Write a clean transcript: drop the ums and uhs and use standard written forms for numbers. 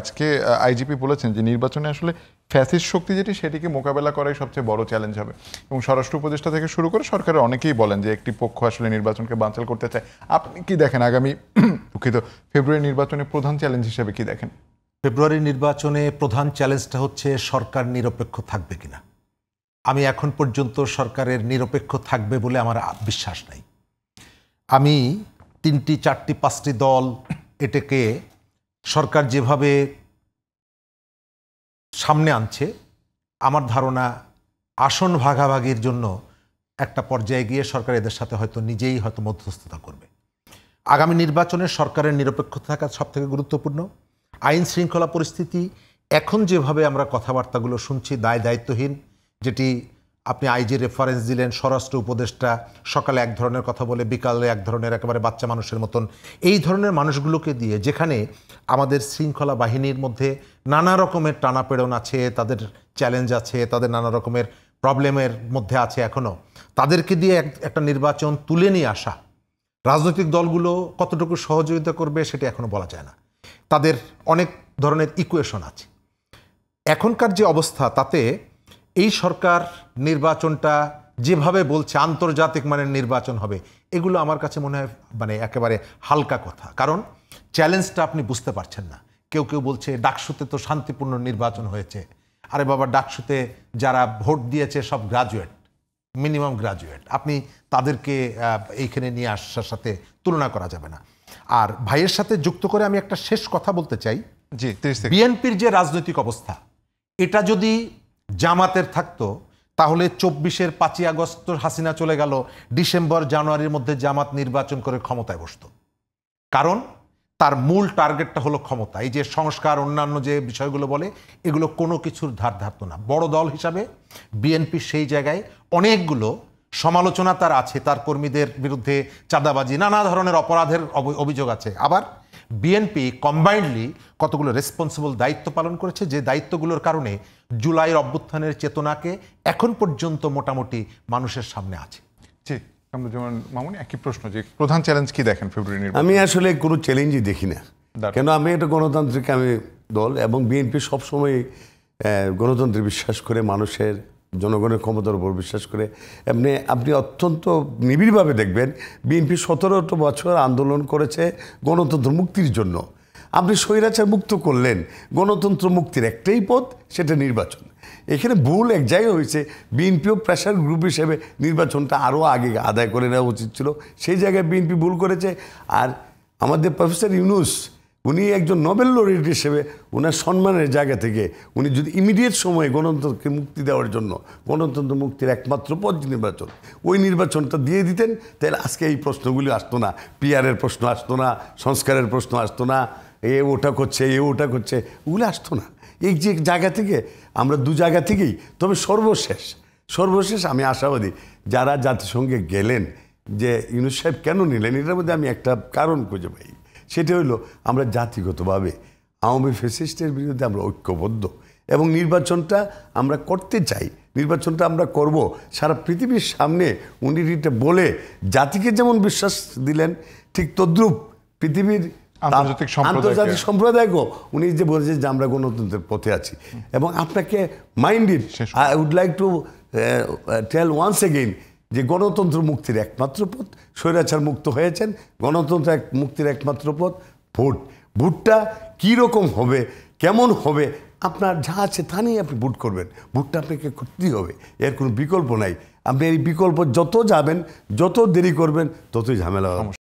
আজকে আইজিপি বলেছেন যে নির্বাচনে আসলে ফ্যাসিস্ট শক্তি যেটি সেটিকে মোকাবেলা করাই সবচেয়ে বড় চ্যালেঞ্জ হবে এবং স্বরাষ্ট্র উপদেষ্টা থেকে শুরু করে সরকারের অনেকেই বলেন যে একটি পক্ষ আসলে নির্বাচনকে বানচাল করতে চায়। আপনি কি দেখেন আগামী দুঃখিত ফেব্রুয়ারি নির্বাচনে প্রধান চ্যালেঞ্জ হিসেবে কি দেখেন? ফেব্রুয়ারি নির্বাচনে প্রধান চ্যালেঞ্জটা হচ্ছে সরকার নিরপেক্ষ থাকবে কিনা। আমি এখন পর্যন্ত সরকারের নিরপেক্ষ থাকবে বলে আমার বিশ্বাস নাই। আমি 3টি 4টি 5টি দল এটাকে সরকার যেভাবে সামনে আনছে, আমার ধারণা আসন ভাগাভাগির জন্য একটা পর্যায়ে গিয়ে সরকার এদের সাথে হয়তো নিজেই হয়তো মধ্যস্থতা করবে। আগামী নির্বাচনে সরকারের নিরপেক্ষ থাকা সবথেকে গুরুত্বপূর্ণ। আইন শৃঙ্খলা পরিস্থিতি এখন যেভাবে আমরা কথাবার্তাগুলো শুনছি দায়িত্বহীন, যেটি আপনি আইজি রেফারেন্স দিলেন, স্বরাষ্ট্র উপদেষ্টা সকালে এক ধরনের কথা বলে বিকালে এক ধরনের একেবারে বাচ্চা মানুষের মতন, এই ধরনের মানুষগুলোকে দিয়ে যেখানে আমাদের শৃঙ্খলা বাহিনীর মধ্যে নানা রকমের টানাপেড়ন আছে, তাদের চ্যালেঞ্জ আছে, তাদের নানা রকমের প্রবলেমের মধ্যে আছে, এখনও তাদেরকে দিয়ে একটা নির্বাচন তুলে নিয়ে আসা, রাজনৈতিক দলগুলো কতটুকু সহযোগিতা করবে সেটা এখনও বলা যায় না। তাদের অনেক ধরনের ইকুয়েশন আছে। এখনকার যে অবস্থা তাতে এই সরকার নির্বাচনটা যেভাবে বলছে আন্তর্জাতিক মানের নির্বাচন হবে, এগুলো আমার কাছে মনে হয় একেবারে হালকা কথা। কারণ চ্যালেঞ্জটা আপনি বুঝতে পারছেন না। কেউ কেউ বলছে ডাকসুতে তো শান্তিপূর্ণ নির্বাচন হয়েছে। আরে বাবা, ডাকসুতে যারা ভোট দিয়েছে সব গ্রাজুয়েট, মিনিমাম গ্রাজুয়েট, আপনি তাদেরকে এইখানে নিয়ে আসার সাথে তুলনা করা যাবে না। আর ভাইয়ের সাথে যুক্ত করে আমি একটা শেষ কথা বলতে চাই। জি, বিএনপির যে রাজনৈতিক অবস্থা, এটা যদি জামাতের থাকতো তাহলে 24-এর 5ই আগস্ট হাসিনা চলে গেল, ডিসেম্বর জানুয়ারির মধ্যে জামাত নির্বাচন করে ক্ষমতায় বসত। কারণ তার মূল টার্গেটটা হলো ক্ষমতা। এই যে সংস্কার অন্যান্য যে বিষয়গুলো বলে, এগুলো কোনো কিছুর ধার ধারত না। বড় দল হিসাবে বিএনপি সেই জায়গায় অনেকগুলো সমালোচনা তার আছে, তার কর্মীদের বিরুদ্ধে চাঁদাবাজি, নানা ধরনের অপরাধের অভিযোগ আছে। আবার বিএনপি কম্বাইন্ডলি কতগুলো রেসপন্সিবল দায়িত্ব পালন করেছে, যে দায়িত্বগুলোর কারণে জুলাইয়ের অভ্যুত্থানের চেতনাকে এখন পর্যন্ত মোটামুটি মানুষের সামনে আছে। জি, যেমন মামুনি একই প্রশ্ন, যে প্রধান চ্যালেঞ্জ কি দেখেন ফেব্রুয়ারি নির্বাচনে? আমি আসলে কোনো চ্যালেঞ্জই দেখি না, কেন আমি একটা গণতান্ত্রিক দল এবং বিএনপি সবসময় গণতন্ত্রে বিশ্বাস করে, মানুষের জনগণের ক্ষমতার উপর বিশ্বাস করে। এমনি আপনি অত্যন্ত নিবিড়ভাবে দেখবেন বিএনপি 17টা বছর আন্দোলন করেছে গণতন্ত্র মুক্তির জন্য। আপনি স্বৈরাচার মুক্ত করলেন, গণতন্ত্র মুক্তির একটাই পথ, সেটা নির্বাচন। এখানে ভুল এক জায়গায় হয়েছে। বিএনপিও প্রেশার গ্রুপ হিসেবে নির্বাচনটা আরও আগে আদায় করে নেওয়া উচিত ছিল, সেই জায়গায় বিএনপি ভুল করেছে। আর আমাদের প্রফেসর ইউনূস, উনি একজন নোবেল লরিয়েট হিসেবে ওনার সম্মানের জায়গা থেকে উনি যদি ইমিডিয়েট সময়ে গণতন্ত্রকে মুক্তি দেওয়ার জন্য, গণতন্ত্র মুক্তির একমাত্র পথ নির্বাচন, ওই নির্বাচনটা দিয়ে দিতেন, তাহলে আজকে এই প্রশ্নগুলি আসতো না। পিআরের প্রশ্ন আসতো না, সংস্কারের প্রশ্ন আসতো না, ওটা করছে ওটা করছে, ওগুলো আসতো না। এই যে জায়গা থেকে আমরা দু জায়গা থেকেই, তবে সর্বশেষ আমি আশাবাদী যারা জাতিসংঘে গেলেন, যে ইউনূস সাহেব কেন নিলেন, এটার মধ্যে আমি একটা কারণ খুঁজে পাই। সেটা হলো আমরা জাতিগতভাবে আওয়ামী ফ্যাসিস্টের বিরুদ্ধে আমরা ঐক্যবদ্ধ এবং নির্বাচনটা আমরা করতে চাই, নির্বাচনটা আমরা করব। সারা পৃথিবীর সামনে উনি এটা বলে জাতিকে যেমন বিশ্বাস দিলেন, ঠিক তদ্রূপ পৃথিবীর আন্তর্জাতিক সম্প্রদায়কেও উনি যে বলেছেন যে আমরা গণতন্ত্রের পথে আছি। এবং আপনাকে mind it, I would like to tell once again যে গণতন্ত্র মুক্তির একমাত্র পথ, স্বৈরাচার মুক্ত হয়েছেন, গণতন্ত্র মুক্তির একমাত্র পথ ভোটটা কীরকম হবে, কেমন হবে, আপনার যা আছে তা নিয়ে আপনি ভোট করবেন। ভোটটা আপনাকে করতেই হবে, এর কোনো বিকল্প নাই। আপনি এই বিকল্প যত যাবেন, যত দেরি করবেন, ততই ঝামেলা হবে।